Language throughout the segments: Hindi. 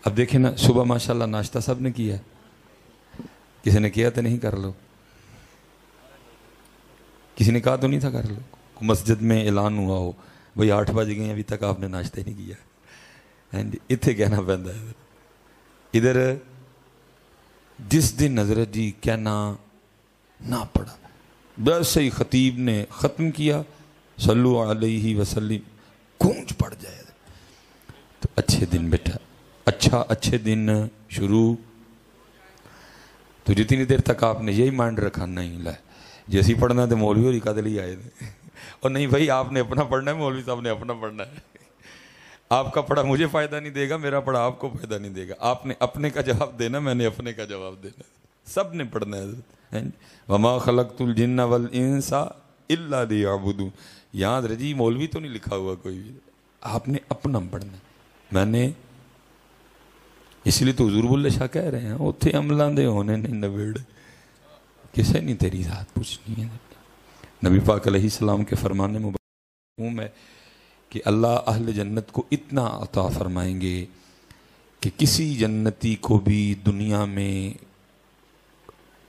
अब देखें ना, सुबह माशाल्लाह नाश्ता सब ने किया, किसी ने किया तो नहीं, कर लो। किसी ने कहा तो नहीं था कर लो। मस्जिद में ऐलान हुआ हो भाई 8 बज गए अभी तक आपने नाश्ता ही नहीं किया, इतने कहना पैंदा है। इधर जिस दिन हजरत जी कहना ना पड़ा, बस ही खतीब ने ख़त्म किया, सल्लु अलैहि वसल्लम, गूंज पड़ जाए तो अच्छे दिन बेटा, अच्छे दिन शुरू। तो जितनी देर तक आपने यही माइंड रखा, नहीं ला जैसी पढ़ना तो मौलवी और कदल ही आए थे, और नहीं भाई आपने अपना पढ़ना है, मौलवी साहब ने अपना पढ़ना है। आपका पढ़ा मुझे फ़ायदा नहीं देगा, मेरा पढ़ा आपको फ़ायदा नहीं देगा। आपने अपने का जवाब देना, मैंने अपने का जवाब देना, सब ने पढ़ना है। वमा खलक़तुल जिन्ना वल इंसा इल्ला लियअबुदून। यहाँ रजी मौलवी तो नहीं लिखा हुआ कोई भी, आपने अपना पढ़ना। मैंने इसलिए तो हुज़ूर बुल्ले शाह कह रहे हैं, उत्थे अमलां दे होने नहीं नवेड़, किसे नहीं तेरी ज़ात पूछनी है। नबी पाक अलैहिस्सलाम के फरमाने मुबारक है कि अल्लाह अहले जन्नत को इतना अता फरमाएंगे कि किसी जन्नती को भी दुनिया में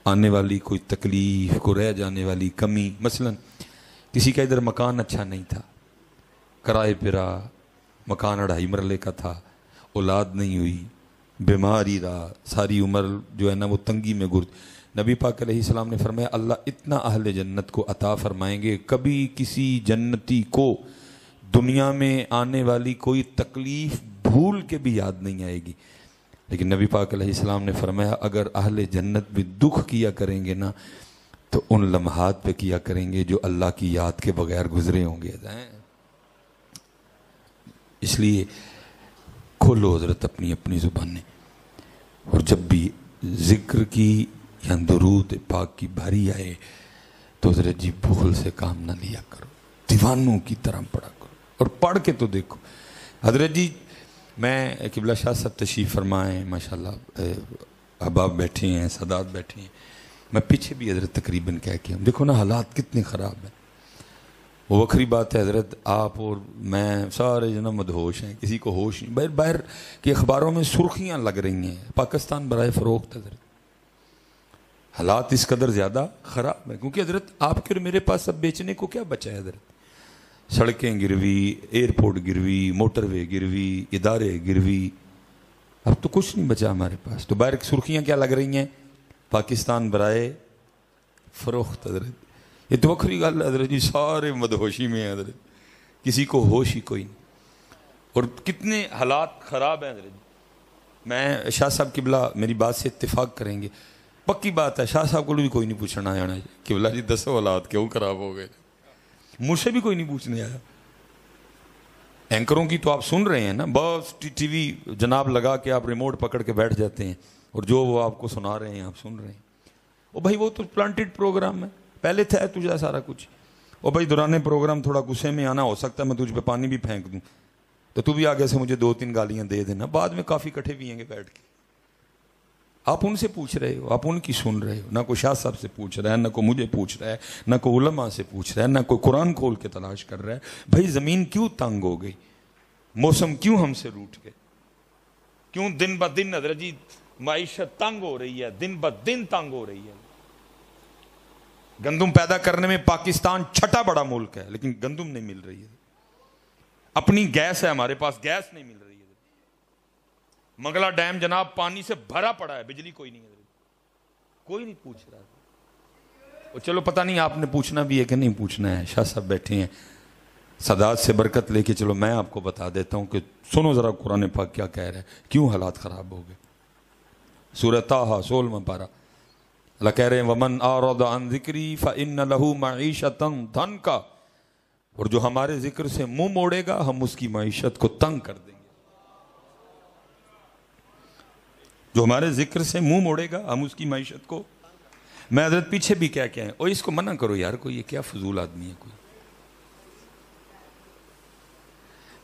आने वाली कोई तकलीफ़, को रह जाने वाली कमी, मसलन किसी का इधर मकान अच्छा नहीं था, किराए पे रहा, मकान 2.5 मरले का था, औलाद नहीं हुई, बीमारी रहा, सारी उम्र जो है ना वो तंगी में गुर्द। नबी पाक अलैहिस्सलाम ने फरमाया अल्लाह इतना अहले जन्नत को अता फरमाएंगे, कभी किसी जन्नती को दुनिया में आने वाली कोई तकलीफ़ भूल के भी याद नहीं आएगी। लेकिन नबी पाक अलैहिस्सलाम ने फरमाया अगर अहले जन्नत भी दुख किया करेंगे ना, तो उन लम्हात पे किया करेंगे जो अल्लाह की याद के बगैर गुजरे होंगे। इसलिए खोलो हजरत अपनी अपनी ज़ुबानें, और जब भी ज़िक्र की या दुरूद पाक की बारी आए तो हजरत जी भूल से काम ना लिया करो, दीवानों की तरह पढ़ा करो। और पढ़ के तो देखो हजरत जी, मैं किबला शाह सब तशरीफ़ फरमाएँ माशाल्लाह, अहबाब बैठे हैं, सादात बैठे हैं, मैं पीछे भी हजरत तकरीबन कह के, देखो ना हालात कितने ख़राब हैं। वो वक्री बात है हजरत, आप और मैं सारे जना मदहोश हैं, किसी को होश नहीं। बाहर बाहर के अखबारों में सुर्खियाँ लग रही हैं, पाकिस्तान बराए फ़रोख्त हजरत। हालात इस कदर ज़्यादा ख़राब है क्योंकि हजरत आपके और मेरे पास अब बेचने को क्या बचा है हजरत। सड़कें गिरवी, एयरपोर्ट गिरवी, मोटरवे गिरवी, इदारे गिरवी, अब तो कुछ नहीं बचा हमारे पास। तो बाहर सुर्खियाँ क्या लग रही हैं, पाकिस्तान बराए फ़रोख्त हजरत। ये तो वक्री गल हजरत जी, सारे मदहोशी में है हजरत, किसी को होश ही कोई नहीं। और कितने हालात ख़राब हैं हजरत। मैं शाह साहब किबला मेरी बात से इत्तेफाक करेंगे, पक्की बात है, शाह साहब को भी कोई नहीं पूछना आया किबला जी दसो हालात क्यों ख़राब हो गए, मुझसे भी कोई नहीं पूछने आया। एंकरों की तो आप सुन रहे हैं ना, बस टीवी जनाब लगा के आप रिमोट पकड़ के बैठ जाते हैं और जो वो आपको सुना रहे हैं आप सुन रहे हैं। ओ भाई वो तो प्लांटेड प्रोग्राम है, पहले था तुझे सारा कुछ। ओ भाई दौरान प्रोग्राम थोड़ा गुस्से में आना, हो सकता है मैं तुझ पे पानी भी फेंक दूं तो तू भी आगे से मुझे 2-3 गालियां दे देना, बाद में काफ़ी इकट्ठे भी हैं बैठ के। आप उनसे पूछ रहे हो, आप उनकी सुन रहे हो, ना कोई शाह साहब से पूछ रहा है, ना कोई मुझे पूछ रहा है, ना कोई उलमा से पूछ रहा है, ना कोई कुरान खोल के तलाश कर रहा है। भाई ज़मीन क्यों तंग हो गई, मौसम क्यों हमसे रूठ गए, क्यों दिन ब दिन हजरत जी माइशत तंग हो रही है, दिन ब दिन तंग हो रही है। गंदुम पैदा करने में पाकिस्तान 6ठा बड़ा मुल्क है, लेकिन गंदुम नहीं मिल रही है। अपनी गैस है हमारे पास, गैस नहीं मिल रही है। मंगला डैम जनाब पानी से भरा पड़ा है, बिजली कोई नहीं है, कोई नहीं पूछ रहा। और चलो पता नहीं आपने पूछना भी है कि नहीं पूछना है, शाह साहब बैठे हैं सदात से बरकत लेके। चलो मैं आपको बता देता हूं कि सुनो जरा कुरान पाक क्या कह रहा है, क्यों हालात खराब हो गए। सूरह ताहा 16वां पारा, अल्लाह कह रहे हैं वमन आरद अन ज़िक्री फ़इन्न लहू मईशतन दंका, और जो हमारे जिक्र से मुंह मोड़ेगा हम उसकी मईशत को तंग कर देंगे। जो हमारे जिक्र से मुंह मोड़ेगा हम उसकी मईशत को। मैं हजरत पीछे भी क्या क्या है, और इसको मना करो यार, कोई ये क्या फजूल आदमी है कोई।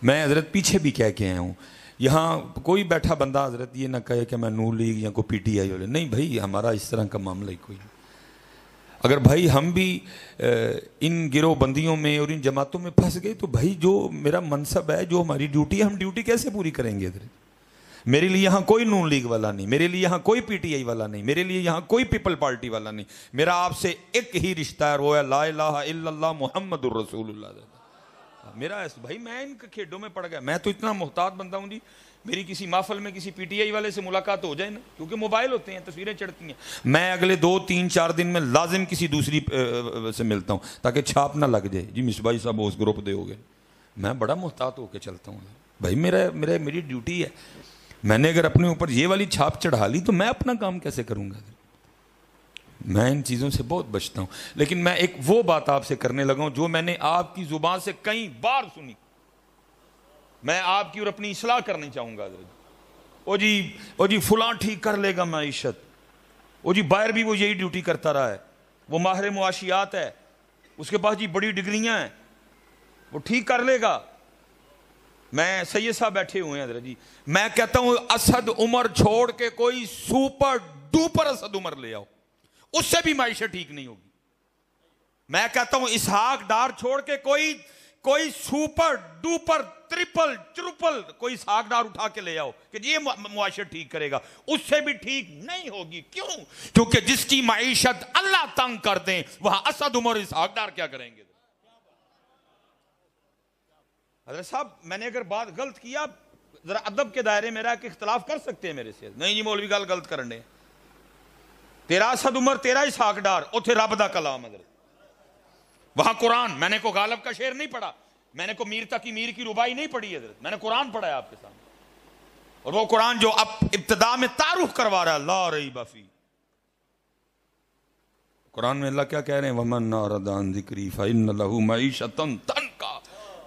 मैं हजरत पीछे भी क्या क्या हूँ, यहाँ कोई बैठा बंदा हजरत ये ना कहे कि मैं नून लीग या कोई PTI वाले, नहीं भाई हमारा इस तरह का मामला ही कोई नहीं। अगर भाई हम भी इन गिरोह बंदियों में और इन जमातों में फंस गए तो भाई जो मेरा मनसब है, जो हमारी ड्यूटी है, हम ड्यूटी कैसे पूरी करेंगे हजरत। मेरे लिए यहाँ कोई नून लीग वाला नहीं, मेरे लिए यहाँ कोई पीटीआई वाला नहीं, मेरे लिए यहाँ कोई पीपल पार्टी वाला नहीं। मेरा आपसे एक ही रिश्ता है, वो है ला इलाहा इल्लल्लाह मुहम्मदुर रसूलुल्लाह। मेरा भाई, मैं इन खेडों में पड़ गया। मैं तो इतना मोहतात बंदा हूँ जी, मेरी किसी महफल में किसी पीटीआई वाले से मुलाकात हो जाए ना, क्योंकि मोबाइल होते हैं, तस्वीरें चढ़ती हैं, मैं अगले 2 3 4 दिन में लाजिम किसी दूसरी से मिलता हूँ ताकि छाप ना लग जाए जी मिसबाई साहब उस ग्रुप दे हो गए। मैं बड़ा मोहतात होकर चलता हूँ भाई, मेरी ड्यूटी है। मैंने अगर अपने ऊपर ये वाली छाप चढ़ा ली तो मैं अपना काम कैसे करूँगा? मैं इन चीज़ों से बहुत बचता हूँ। लेकिन मैं एक वो बात आपसे करने लगा हूँ जो मैंने आपकी जुबान से कई बार सुनी, मैं आपकी और अपनी इस्लाह करनी चाहूँगा। ओ जी फुलां ठीक कर लेगा मईशत, ओ जी बाहर भी वो यही ड्यूटी करता रहा है, वो माहिर मुआशियात है, उसके पास जी बड़ी डिग्रियाँ हैं, वो ठीक कर लेगा। मैं सैयद साहब बैठे हुए हैं हजरत जी, मैं कहता हूँ असद उमर छोड़ के कोई सुपर डुपर असद उमर ले आओ, उससे भी माइशत ठीक नहीं होगी। मैं कहता हूं इसहाक डार छोड़ के कोई सुपर डुपर ट्रिपल ट्रुपल कोई इसहाक डार उठा के ले आओ कि ये मुआशर ठीक करेगा, उससे भी ठीक नहीं होगी। क्यों? क्योंकि जिसकी माइशत अल्लाह तंग कर दे वहां असद उमर इसहाक डार क्या करेंगे? हजरत साहब, मैंने अगर बात गलत किया, जरा अदब के दायरे में रह के इख्तलाफ कर सकते हैं मेरे से। नहीं जी मौलवी गल गलत करने, तेरा असद उमर तेरा इसहाक डार, उथे रब दा कलाम हजरत, वहां कुरान। मैंने को गालब का शेर नहीं पढ़ा, मैंने को मीर तकी मीर की रुबाई नहीं पढ़ी हजरत, मैंने कुरान पढ़ा है आपके सामने। और वो कुरान जो अब इब्तिदा में तारुफ करवा रहा है, ला रही बफी, कुरान में अल्लाह क्या कह रहे हैं? वमन नारदान जिक्री फइन्न लहू मईशतन तनका,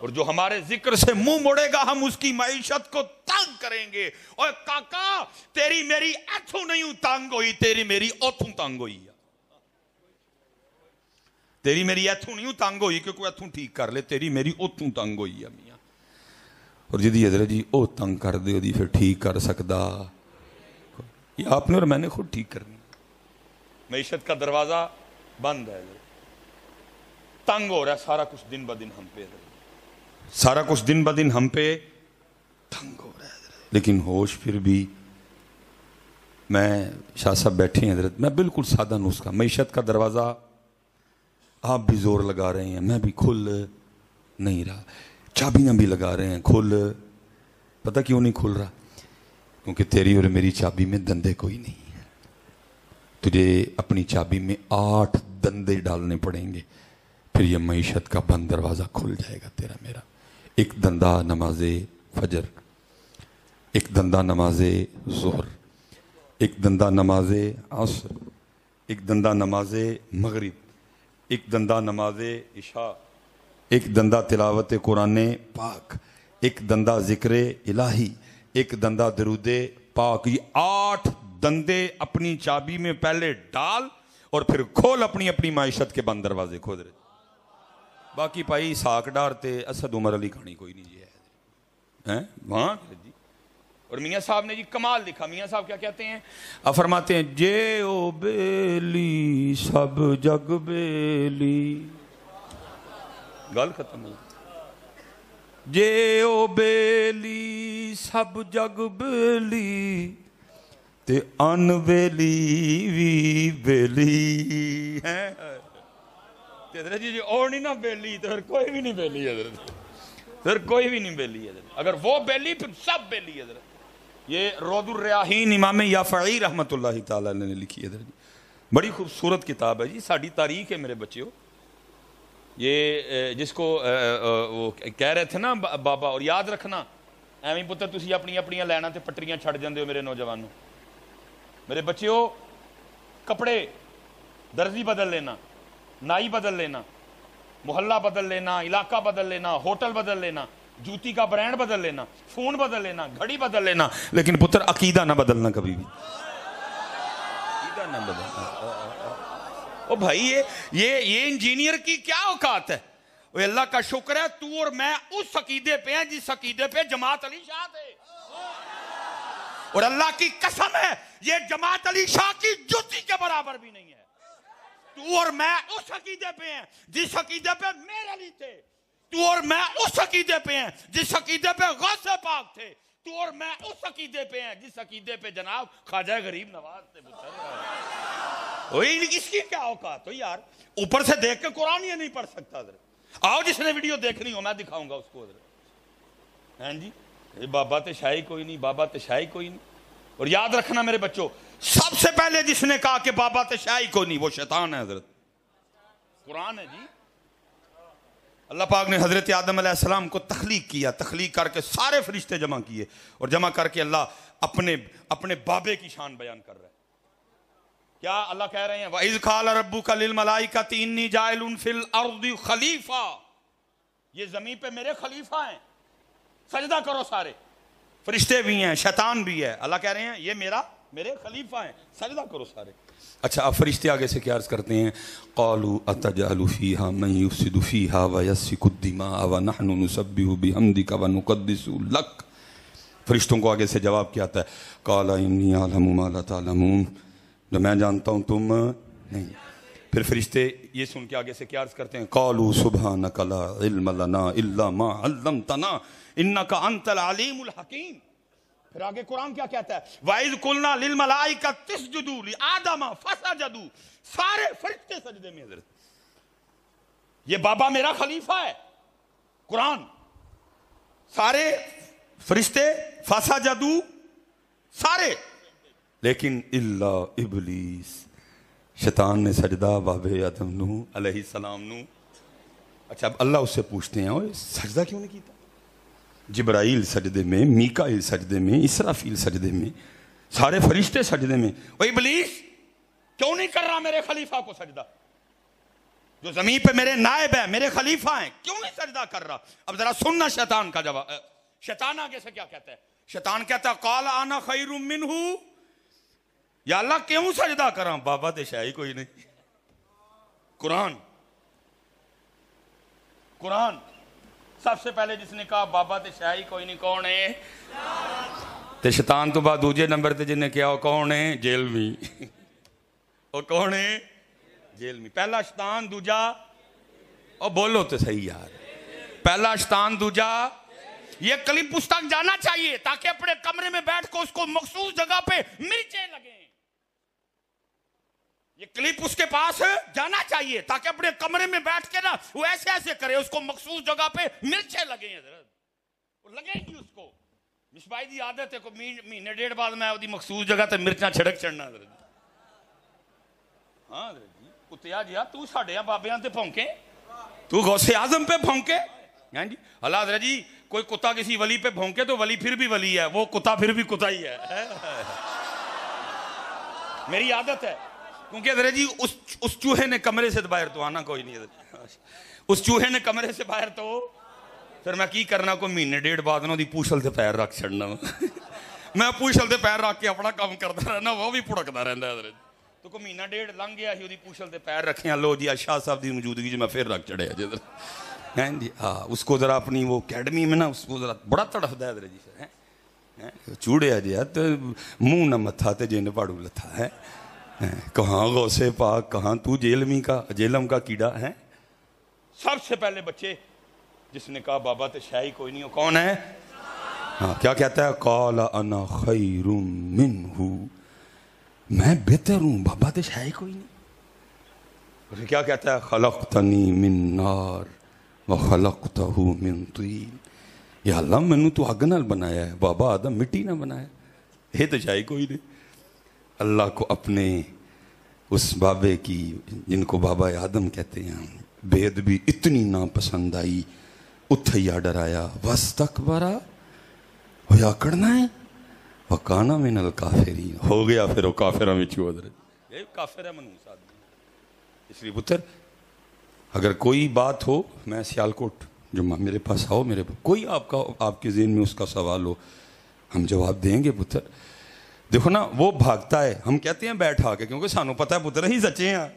और जो हमारे जिक्र से मुंह मोड़ेगा हम उसकी मईशत को तंग करेंगे। और काका तेरी मेरी ऐथू नहीं तंग हुई, तेरी मेरी ओथू तंग हुई है। तेरी मेरी ऐथू नहीं तंग हुई क्योंकि ऐथू ठीक कर ले, तेरी मेरी ओथू तंग हुई है मियां। और जिदी हजरत जी ओ तंग कर दे ओदी फिर ठीक कर सकदा, ये आपने और मैंने खुद ठीक करनी। मईशत का दरवाजा बंद है, तंग हो रहा है सारा कुछ दिन ब दिन हम पे, सारा कुछ दिन ब दिन हम पे तंग हो रहा है। लेकिन होश फिर भी, मैं शाह साहब बैठे हैं हजरत, मैं बिल्कुल सादा नुस्खा, मईशत का दरवाज़ा आप भी जोर लगा रहे हैं, मैं भी खुल नहीं रहा, चाबियां भी लगा रहे हैं, खुल, पता क्यों नहीं खुल रहा? क्योंकि तेरी और मेरी चाबी में दंदे कोई नहीं है। तुझे अपनी चाबी में 8 दंदे डालने पड़ेंगे, फिर ये मईशत का बंद दरवाज़ा खुल जाएगा तेरा मेरा। एक दंदा नमाजे फजर, एक दंदा नमाजे ज़ोहर, एक दंदा नमाजे असर, एक दंदा नमाजे मगरिब, एक दंदा नमाजे इशा, एक दंदा तिलावत कुरान पाक, एक दंदा जिक्र इलाही, एक दंदा दरूदे पाक। ये 8 दंदे अपनी चाबी में पहले डाल और फिर खोल अपनी अपनी माइशत के बंद दरवाजे खोद रहे। बाकी भाई साक डार ते असद उमर अली कहानी कोई नहीं जी है वहां जी। और मियाँ साहब ने जी कमाल लिखा। मियाँ साहब क्या कहते हैं? अब फरमाते हैं जे ओ बेली सब जग बेली, गल खत्म हो। जे ओ बेली सब जग बेली ते अनबेली भी बेली है। जी और नहीं ना बेली तो फिर कोई भी नहीं बेली है, फिर कोई भी नहीं बेली है। अगर वो बेली फिर सब बेली है। ये रोदुर रयाहीन इमाम याफ़ई रहमतुल्लाहि ताला ने लिखी है जी, बड़ी खूबसूरत किताब है जी, साड़ी तारीख है मेरे बच्चों। ये जिसको वो कह रहे थे ना बाबा, और याद रखना एवं पुत्र तुसी अपनी अपनी लैना ते पट्टियां छड़ जाते हो मेरे नौजवानों। मेरे बच्चों कपड़े दर्जी बदल लेना, नाई बदल लेना, मोहल्ला बदल लेना, इलाका बदल लेना, होटल बदल लेना, जूती का ब्रांड बदल लेना, फोन बदल लेना, घड़ी बदल लेना, लेकिन पुत्र अकीदा ना बदलना कभी भी, अकीदा ना बदलना। ओ भाई ये इंजीनियर की क्या औकात है? अल्लाह का शुक्र है तू और मैं उस अकीदे पे हैं जिस अकीदे पे जमात अली शाह थे। और अल्लाह की कसम है ये जमात अली शाह की जूती के बराबर भी नहीं है। तू और मैं उस अकीदे पे हैं जिस अकीदे पे मेरे अली थे। तू और मैं उस अकीदे पे हैं जिस अकीदे पे गौसे पाक थे। तू और मैं उस अकीदे पे हैं जिस अकीदे पे जनाब ख्वाजा गरीब नवाज से इसकी क्या औकात हो यार, ऊपर से देख के कुरान ये नहीं पढ़ सकता। आओ जिसने वीडियो देखनी हो मैं दिखाऊंगा उसको। हैं जी, ये बाबा ते शाही कोई नहीं, बाबा ते शाही कोई नहीं। और याद रखना मेरे बच्चों, सबसे पहले जिसने कहा कि बाबा ते शाही कोई नहीं वो शैतान है हजरत, कुरान है जी। अल्लाह पाक ने हजरत आदम अलैहिस्सलाम को तख्लीक किया, तख्लीक करके सारे फरिश्ते जमा किए और जमा करके अल्लाह अपने अपने बाबे की शान बयान कर रहा है। क्या अल्लाह कह रहे हैं, वइज़ क़ाल रब्बुका लिल मलाइकति इन्नी जाइलुन फिल अर्दि खलीफा, ये जमीन पे मेरे खलीफा हैं, सजदा करो सारे, फरिश्ते भी हैं शैतान भी है। अल्लाह कह रहे हैं ये मेरे खलीफा हैं, सजदा करो सारे। अच्छा, अब फरिश्ते आगे से क्या अर्ज करते हैं, क़ालू अतजअलु फ़ीहा मन युफ़सिदु फ़ीहा व यस्फ़िकु दिमाअ व नहनु नुसब्बिहु बिहम्दिका व नुक़द्दिसु लक। फरिश्तों को आगे से जवाब क्या आता है, क़ाला इन्नी अअलमु मा ला तअलमून, जो मैं जानता हूँ तुम नहीं। फिर फरिश्ते ये सुन के आगे से क्या अर्ज करते हैं, क़ालू सुब्हानका ला इल्म लना इल्ला मा अल्लमतना इन्नका अंतल अलीमुल हकीम। फिर आगे कुरान क्या कहता है, वाइज़ कुलना लिल मलाइकति इसजुदू लि आदम फसजदू, सारे फरिश्ते सजदे में। हजरत ये बाबा मेरा खलीफा है, कुरान, सारे फरिश्ते फसजदू सारे, लेकिन इल्ला इबलीस, शैतान ने सजदा बाबे आदम नू अलैहिस्सलाम नू। अच्छा, अब अल्लाह उससे पूछते हैं, ओए सजदा क्यों नहीं किया? जिब्राइल सजदे में, मीकाइल सजदे में, इसराफील सजदे में, सारे फरिश्ते सजदे में, ओ इबलीस क्यों नहीं कर रहा मेरे खलीफा को सजदा, जो जमीन पे मेरे नायब है, मेरे खलीफा हैं, क्यों नहीं सजदा कर रहा? अब जरा सुनना शैतान का जवाब। शैतान आगे से क्या कहता है, शैतान कहता है क़ाल अना खैरुम मिन्हु, या अल्लाह क्यों सजदा करा, बाबा ते शाही कोई नहीं। कुरान कुरान सबसे पहले जिसने कहा बाबा ते शाही कोई नहीं, कौन है? ते शैतान तो बाद दूजे नंबर ते जिन्हें कहा कौन है? जेलवी। और कौन है? जेलवी। पहला शैतान, दूजा, और बोलो तो सही यार, पहला शैतान, दूजा। ये क्लिप उस तक जाना चाहिए ताकि अपने कमरे में बैठ कर उसको मखसूस जगह पे मिर्चें लगे। ये क्लिप उसके पास जाना चाहिए ताकि अपने कमरे में बैठ के ना वो ऐसे ऐसे करे, उसको मखसूस जगह पे मिर्चें लगे। लगेगी उसको। मिसबाई की आदत है को महीने डेढ़ बाद मैं उसकी मखसूस जगह ते मिर्चा छिड़क चढ़ना। हाँ कुत्तिया जिया तू साढ़े बाबियां ते भौंके, तू गौसे आजम पे भौंके। हैं जी अल्लाह हज़रत जी, कोई कुत्ता किसी वली पे भौंके तो वली फिर भी वली है, वो कुत्ता फिर भी कुत्ता ही है। मेरी आदत है, क्योंकि हज़रत जी उस चूहे ने कमरे से बाहर तो आना कोई नहीं, उस चूहे ने कमरे से बाहर तो फिर मैं की करना, कोई महीने डेढ़ बाद ना पूछल से पैर रख छड़ना। मैं पूछल से पैर रख के अपना काम करता रहना, वो भी भुड़कता रहता है। हज़रत तो कोई महीना डेढ़ लंघ गया ही, पूछल से पैर रखे, लो जी शाह साहब की मौजूदगी च मैं फिर रख चढ़िया जिधर। हैं जी हाँ, उसको जरा अपनी वो अकेडमी में ना उसको जरा बड़ा तड़फदा है जी है, चूड़िया जी तो मुंह न मत्था ते जिन पाड़ू लथा है, कहाँ गौसे पाक, कहाँ तू जेलम का कीड़ा है। सबसे पहले बच्चे जिसने कहा बाबा ते शाही कोई नहीं हो, कौन है? हाँ क्या कहता है, काला अना खैरुम मिन्हु, मैं बेहतर हूं, बाबा ते शाही कोई नहीं। फिर क्या कहता है, खलक़तनी मिन नार व खलक़तहु मिन तीन, या अल्लाह मैनू तू अग नाल बनाया है, बाबा आदम मिट्टी ना बनाया, ये तो शाही कोई नहीं। अल्लाह को अपने उस बाबे की, जिनको बाबा आदम कहते हैं, बेअदबी इतनी नापसंद आई, उथैया डराया, वस्तकबरा होया करना है, वकाना मिनल काफिरीन, हो गया फिर वो काफिरा में चौधर, ये काफिर है मनूस आदमी। इसलिए पुत्र अगर कोई बात हो, मैं सियालकोट जुम्मा मेरे पास आओ, मेरे पास कोई आपके ज़हन में उसका सवाल हो, हम जवाब देंगे पुत्र। देखो ना वो भागता है, हम कहते हैं बैठा के, क्योंकि सानू पता है पुत्र ही सच्चे हैं।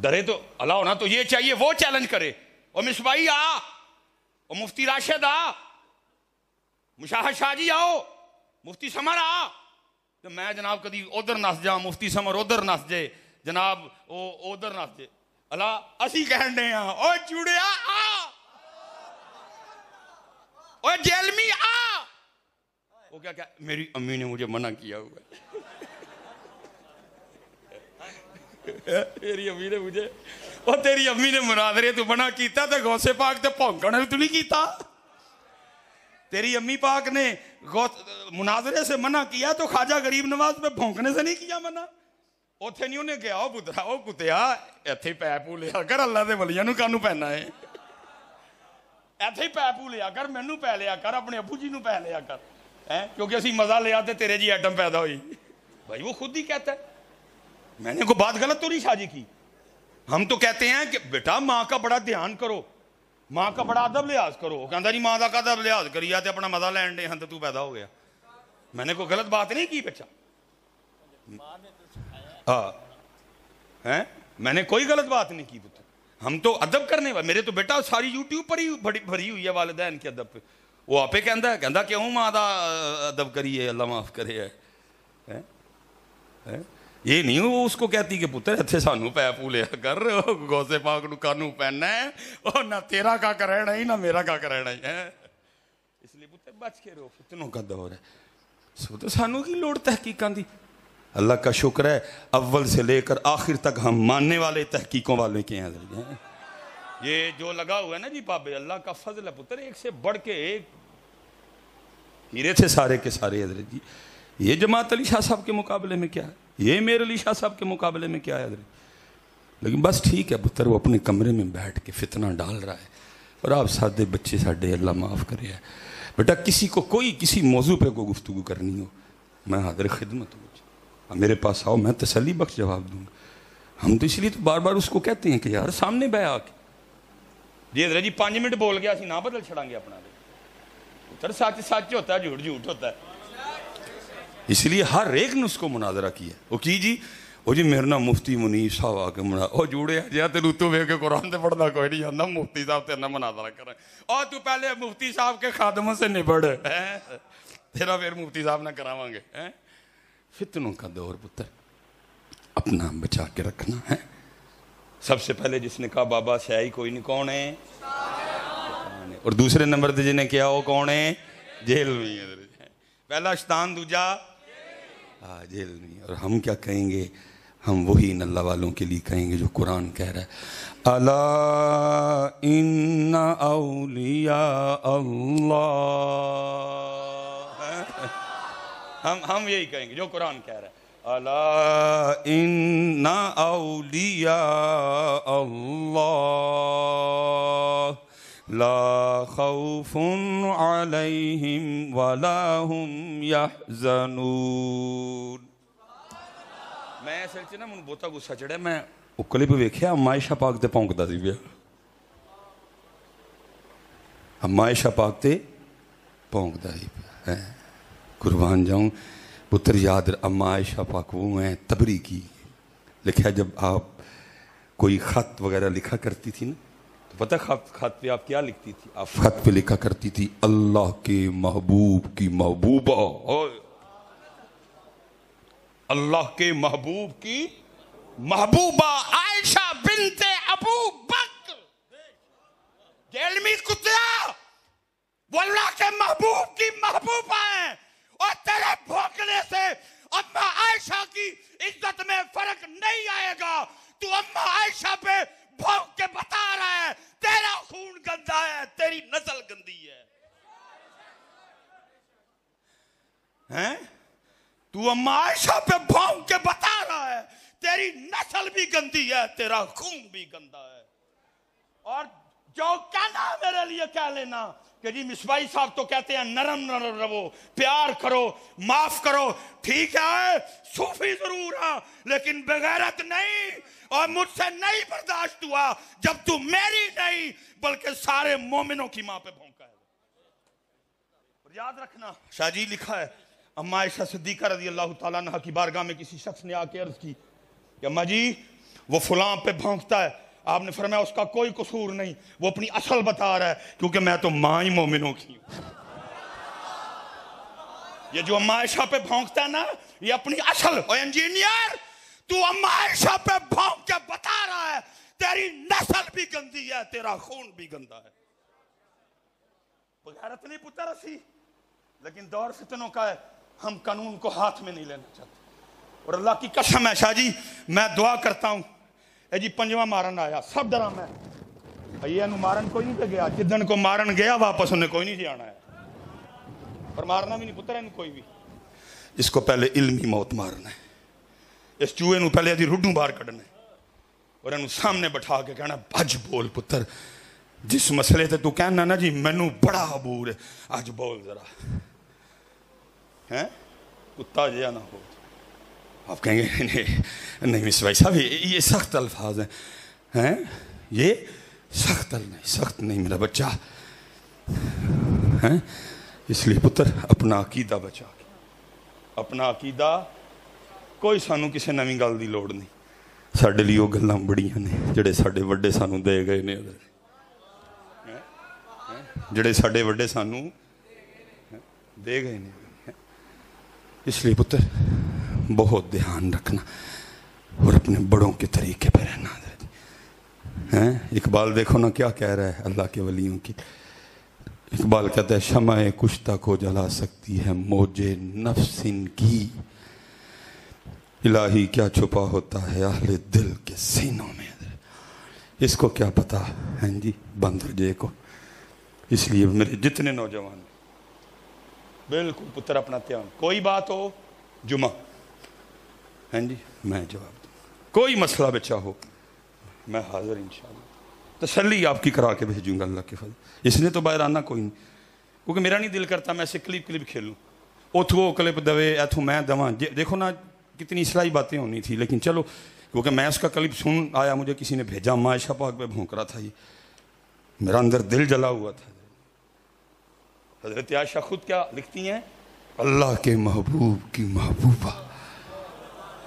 डरे तो अल्लाह होना तो ये चाहिए वो चैलेंज करे, और मिसबाई आ, और मुफ्ती राशिद आ, मुशाहिद शाह जी आओ, मुफ्ती समर आ, तो मैं जनाब कभी उधर नस जा, मुफ्ती समर उधर नस जाए, जनाब वो उधर नस जाए। अल्लाह असी कहने ओ चूड़िया आ, ओए जेलमी आ। वो क्या क्या, मेरी अम्मी ने मुझे मना किया हुआ मेरी अम्मी ने मुझे, और तेरी अम्मी ने मुनाजरे तू मना किया तो गौसे पाक ते भौंकण तू नहीं किया। तेरी अम्मी पाक ने मुनाजरे से मना किया तो ख्वाजा गरीब नवाज पे भौंकने से नहीं किया मना। उथे नहीं उन्हें गया, पुत्रा वो कुत्तिया इत्थे पै पू लिया कर, अल्लाह दे वलियां नूं कानूं पैना है, इत्थे पै पू लिया कर, मैनू पै लिया कर, अपने अबू जी नूं पै लिया कर, हैं क्योंकि असी मजा लिया तो तेरे जी आइटम पैदा हुई। भाई वो खुद ही कहता है, मैंने कोई बात गलत तो नहीं शादी की। हम तो कहते हैं कि बेटा माँ का बड़ा ध्यान करो, माँ का बड़ा अदब लिहाज करो। कहता जी माँ का अदब लिहाज करिए तो अपना मजा लैन दे, तो तू पैदा हो गया। मैंने कोई गलत बात नहीं की बच्चा, हाँ हैं, मैंने कोई गलत बात नहीं की पुत्र। हम तो अदब करने वाले, मेरे तो बेटा सारी यूट्यूब पर ही भरी हुई है वालिदैन के अदब पे। वो आपे कहता क्यों माँ का अदब करिए, अल्लाह माफ करे है? ये नहीं वो उसको कहती कि पुत्र इतने सानू पै पू लिया कर, गौसे पाक नूं कानू पैना है, और ना तेरा का रहना ही ना मेरा का रहना ही है। इसलिए पुत्र बच के रहो, फितनों का दौर है। सो तो सानू की लोड़ तहकीकां दी। अल्लाह का शुक्र है अव्वल से लेकर आखिर तक हम मानने वाले तहकीकों वाले के हैं। ये जो लगा हुआ है ना जी बाबे, अल्लाह का फजल है पुत्र, एक से बढ़ के एक हीरे थे सारे के सारे हजरत जी। ये जमात अली शाह साहब के मुकाबले में क्या है, ये मेरे अली शाह साहब के मुकाबले में क्या है हजरत। लेकिन बस ठीक है पुत्र, वो अपने कमरे में बैठ के फितना डाल रहा है, और आप सादे बच्चे साडे, अल्लाह माफ़ करे है। बेटा किसी को कोई किसी मौजू पे को गुफ्तगू करनी हो, मैं हाजिर खिदमत हूँ, मेरे पास आओ, मैं तसल्ली बख्श जवाब दूंगा। हम तो इसलिए तो बार बार उसको कहते हैं कि यार सामने बह आके, जी हजरत जी 5 मिनट बोल गया ना बदल छड़ांगे अपना, पुत्र सच सच होता है, झूठ झूठ होता है। इसलिए हर एक ने उसको मुनाजरा किया। वो की जी, वो जी मेरे ना मुफ्ती मुनीर साहब आके मुना, ओ जुड़े जा तेन तू वेख के कुरान से पढ़ना कोई नहीं आता, मुफ्ती साहब तेरे मुनाजरा करें, और तू पहले मुफ्ती साहब के खादमों से निबड़ है, तेरा फिर मुफ्ती साहब ना करावांगे। फितनों का दौर पुत्र, अपना बचा के रखना है। सबसे पहले जिसने कहा बाबा स्याही कोई नहीं, कौन है? और दूसरे नंबर पे जिन्हें किया वो कौन है? जेल में। पहला शैतान, दूजा जेल में। और हम क्या कहेंगे? हम वही इन अल्लाह वालों के लिए कहेंगे जो कुरान कह रहा है, अला इन्ना औलिया अल्लाह। हम यही कहेंगे जो कुरान कह रहा है, अला इन्ना औलिया अल्लाह ला खौफुन अलैहिम वला हुम यहज़नून। मैं असल च ना मैनूं बहुता गुस्सा चढ़िया, मैं वो क्लिप वेखिया, अम्मा आयशा पाक ते भौंकदा सी पिया, अम्मा आयशा पाक ते भौंकदा सी पिया। कुर्बान जाऊं पुत्र, याद अम्मा आयशा पाक वो हैं तबरी की, लिखा जब आप कोई ख़त वगैरह लिखा करती थी ना, तो पता खत पे आप क्या लिखती थी? आप खत पे लिखा करती थी अल्लाह के महबूब की महबूबा, अल्लाह के महबूब की महबूबा आयशा बिन्ते अबू बकर। जेलमी कुत्ता, वो अल्लाह के महबूब की महबूबा है, और तेरे भौंकने से अम्मा आयशा की इज्जत में फर्क नहीं आएगा। तू अम्मा आयशा पे भौंक के बता रहा है तेरा खून गंदा है, तेरी नस्ल गंदी है। तू अम्मा आयशा पे भौंक के बता रहा है तेरी नस्ल भी गंदी है, तेरा खून भी गंदा है। और जो कहना मेरे लिए कह लेना कि जी मिसबाई साहब तो कहते हैं नरम नरम रहो, प्यार करो, माफ करो। ठीक है, सूफी जरूर है लेकिन बेगैरत नहीं, और मुझसे नहीं बर्दाश्त हुआ जब तू मेरी नहीं बल्कि सारे मोमिनों की मां पे भौंका है। और याद रखना, शाहजी लिखा है, अम्मा आयशा सिद्दीका रज़ी अल्लाह ताला अन्हा की बारगाह में किसी शख्स ने आके अर्ज की कि अम्मा जी वो फलां पे भौंकता है। आपने फरमाया उसका कोई कसूर नहीं, वो अपनी असल बता रहा है, क्योंकि मैं तो मां ही मोमिनों की हूं। ये जो अम्मा आयशा पे भौंकता है ना, ये अपनी असल। और इंजीनियर, तू अम्मा आयशा पे भौंक के बता रहा है तेरी नस्ल भी गंदी है, तेरा खून भी गंदा है। बगैरत नहीं पुत्र असी, लेकिन दौर फितनों का है, हम कानून को हाथ में नहीं लेना चाहते। और अल्लाह की कसम है शाह जी, मैं दुआ करता हूँ, ए जी पंजवा मारन आया, सब डरा मैं ये मारन कोई नहीं गया, जिदन को मारन गया वापस उन्हें कोई नहीं जी आना है, और मारना भी नहीं पुत्र इन कोई भी। इसको पहले इल्मी मौत मारना है, इस चूहे नूं पहले यदि रुडू बाहर कढ़ना है, और इन्हू सामने बैठा के कहना भज बोल पुत्र, जिस मसले ते तू कहना ना जी मैनू बड़ा अबूर है, अज बोल जरा है, कुत्ता जिया ना हो। आप कहेंगे नहीं नहीं मिस भाई साहब ये सख्त अल्फाज हैं, ये सख्त नहीं, सख्त नहीं मेरा बच्चा है। इसलिए पुत्र अपना अकीदा बचा के, अपना अकीदा, कोई सानू किसी नवीं गल की लोड़ नहीं, साडे लिए वो गल्लां बड़ियां ने जिहड़े साडे वड्डे सानू दे गए ने, जिहड़े साडे वड्डे सानू दे गए ने। इसलिए पुत्र बहुत ध्यान रखना और अपने बड़ों के तरीके पर रहना है। इकबाल देखो ना क्या कह रहा है अल्लाह के वलियों की। इकबाल कहता है शमाए कुश्ता को जला सकती है मौजे नफ्सिन की, इलाही क्या छुपा होता है अहले दिल के सीनों में, इसको क्या पता है जी बंदर जे को। इसलिए मेरे जितने नौजवान बिल्कुल पुत्र अपना ध्यान, कोई बात हो जुमा हैं जी मैं जवाब दूँ, कोई मसला बच्चा हो मैं हाजिर इंशाअल्लाह, तसल्ली आपकी करा के भेजूंगा अल्लाह के फजल। इसने तो बाहर आना कोई नहीं, क्योंकि मेरा नहीं दिल करता मैं ऐसे क्लिप क्लिप खेलूँ, उथ वो क्लिप दवे इथों मैं दवा। देखो ना कितनी इसलाही बातें होनी थी, लेकिन चलो क्योंकि मैं उसका क्लिप सुन आया, मुझे किसी ने भेजा, मायशा पाक पे भौंक रहा था, ये मेरा अंदर दिल जला हुआ था। हजरत आयशा खुद क्या लिखती हैं, अल्लाह के महबूब की महबूबा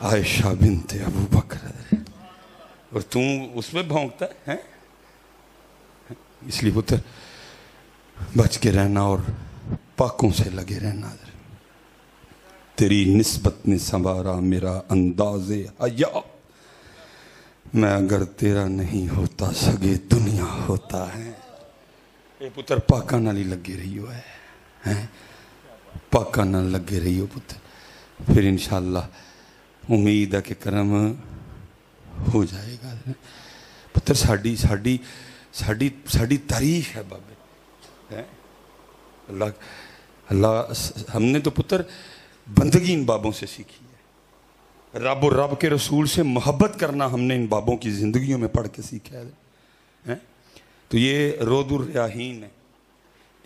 आयशा बिनते अबू बकर, और तू उसमें भौंकता है? इसलिए पुत्र बच के रहना और पाकों से लगे रहना। तेरी निस्बत ने संवारा मेरा अंदाज़े हया, मैं अगर तेरा नहीं होता सगे दुनिया होता है। ये पुत्र पाका नाल ही लगे रहियो है, पाका नाल लगे रहियो पुत्र, फिर इंशाअल्लाह उम्मीद है कि करम हो जाएगा। पुत्र साड़ी साड़ी साड़ी साड़ी तारीफ है बाबे, अल्लाह अल्लाह हमने तो पुत्र बंदगी इन बाबों से सीखी है, रब और रब के रसूल से मोहब्बत करना हमने इन बाबों की ज़िंदगियों में पढ़ के सीखा है। तो ये रोदुर रियाहीन है,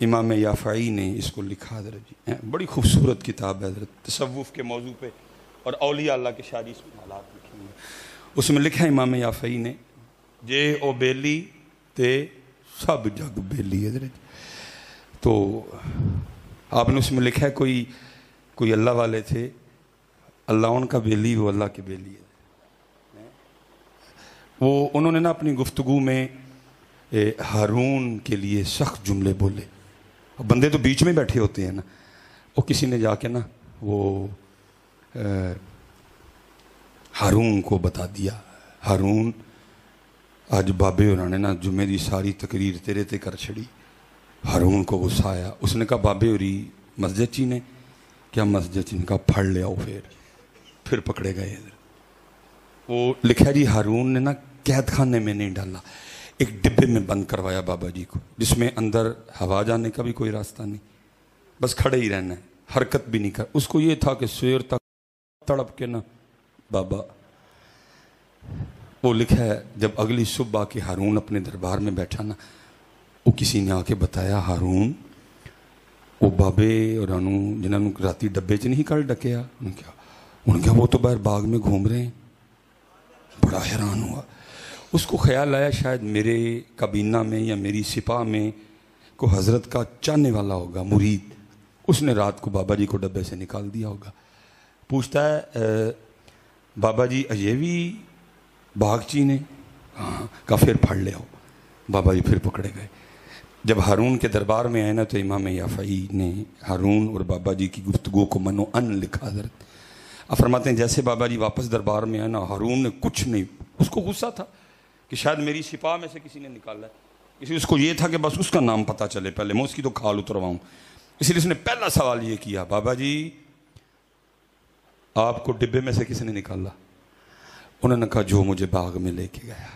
इमाम याफ़ई ने इसको लिखा हज़रत जी, बड़ी खूबसूरत किताब है हज़रत, तसव्वुफ़ के मौजू पे और औलिया अल्लाह के शारी इसमें हालात लिखे हुए। उसमें लिखा है इमाम याफ़ई ने, जे ओ बेली ते सब जग बेली हज़रत। तो आपने उसमें लिखा है कोई अल्लाह वाले थे, अल्लाह उनका बेली, वो अल्लाह के बेली है। वो उन्होंने ना अपनी गुफ्तगू में हारून के लिए सख्त जुमले बोले, और बंदे तो बीच में बैठे होते हैं ना, वो किसी ने जाके ना वो हारून को बता दिया, हारून आज बाबे होराने ना जुम्मे की सारी तकरीर तेरे ते कर छड़ी। हारून को गुस्सा आया, उसने कहा बाबे होरी मस्जिद ची ने, क्या मस्जिद ची ने कहा फड़ लिया, फिर पकड़े गए। वो लिखा जी हारून ने ना कैद खाने में नहीं डाला, एक डिब्बे में बंद करवाया बाबा जी को, जिसमें अंदर हवा जाने का भी कोई रास्ता नहीं, बस खड़े ही रहना है, हरकत भी नहीं कर। उसको ये था कि सवेर तक तड़प के ना बाबा, वो लिखा है जब अगली सुबह आके हारून अपने दरबार में बैठा ना, वो किसी ने आके बताया हारून वो बाबे और जिन्होंने राती डब्बे च नहीं कल डकया, उन्होंने क्या वो तो बाहर बाग में घूम रहे हैं। बड़ा हैरान हुआ, उसको ख्याल आया शायद मेरे काबीना में या मेरी सिपा में को हज़रत का चाहने वाला होगा मुरीद, उसने रात को बाबा जी को डब्बे से निकाल दिया होगा। पूछता है बाबा जी अजय भी बागची ने, हाँ, का फिर फड़ ले आओ। बाबा जी फिर पकड़े गए। जब हारून के दरबार में आए ना तो इमाम याफ़ई ने हारून और बाबा जी की गुफ्तगू को मनो अन लिखा। हज़रत आप फरमाते हैं जैसे बाबा जी वापस दरबार में आए ना, हारून ने कुछ नहीं, उसको गुस्सा था कि शायद मेरी सिपा में से किसी ने निकाला है, इसलिए उसको ये था कि बस उसका नाम पता चले, पहले मैं उसकी तो खाल उतरवाऊं। इसलिए उसने पहला सवाल ये किया, बाबा जी आपको डिब्बे में से किसने निकाला? उन्होंने कहा जो मुझे बाग में लेके गया।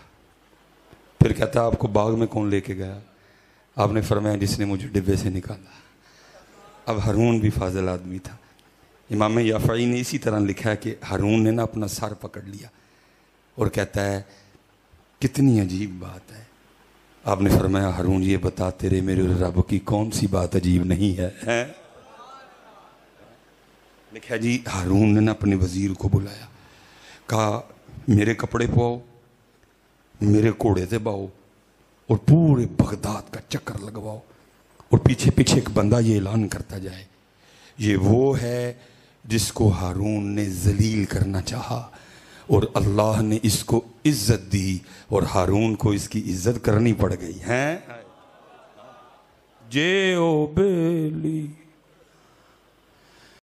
फिर कहता आपको बाग में कौन लेके गया? आपने फरमाया जिसने मुझे डिब्बे से निकाला। अब हारून भी फाजिल आदमी था। इमाम याफ़ई ने इसी तरह लिखा है कि हारून ने ना अपना सर पकड़ लिया और कहता है कितनी अजीब बात है। आपने फरमाया हारून ये बता तेरे मेरे रब की कौन सी बात अजीब नहीं है? लिखा जी हारून ने ना अपने वजीर को बुलाया, कहा मेरे कपड़े पवाओ, मेरे घोड़े से बाओ और पूरे बगदाद का चक्कर लगवाओ और पीछे पीछे एक बंदा ये ऐलान करता जाए ये वो है जिसको हारून ने जलील करना चाहा और अल्लाह ने इसको इज्जत दी और हारून को इसकी इज्जत करनी पड़ गई है। जे ओ बेली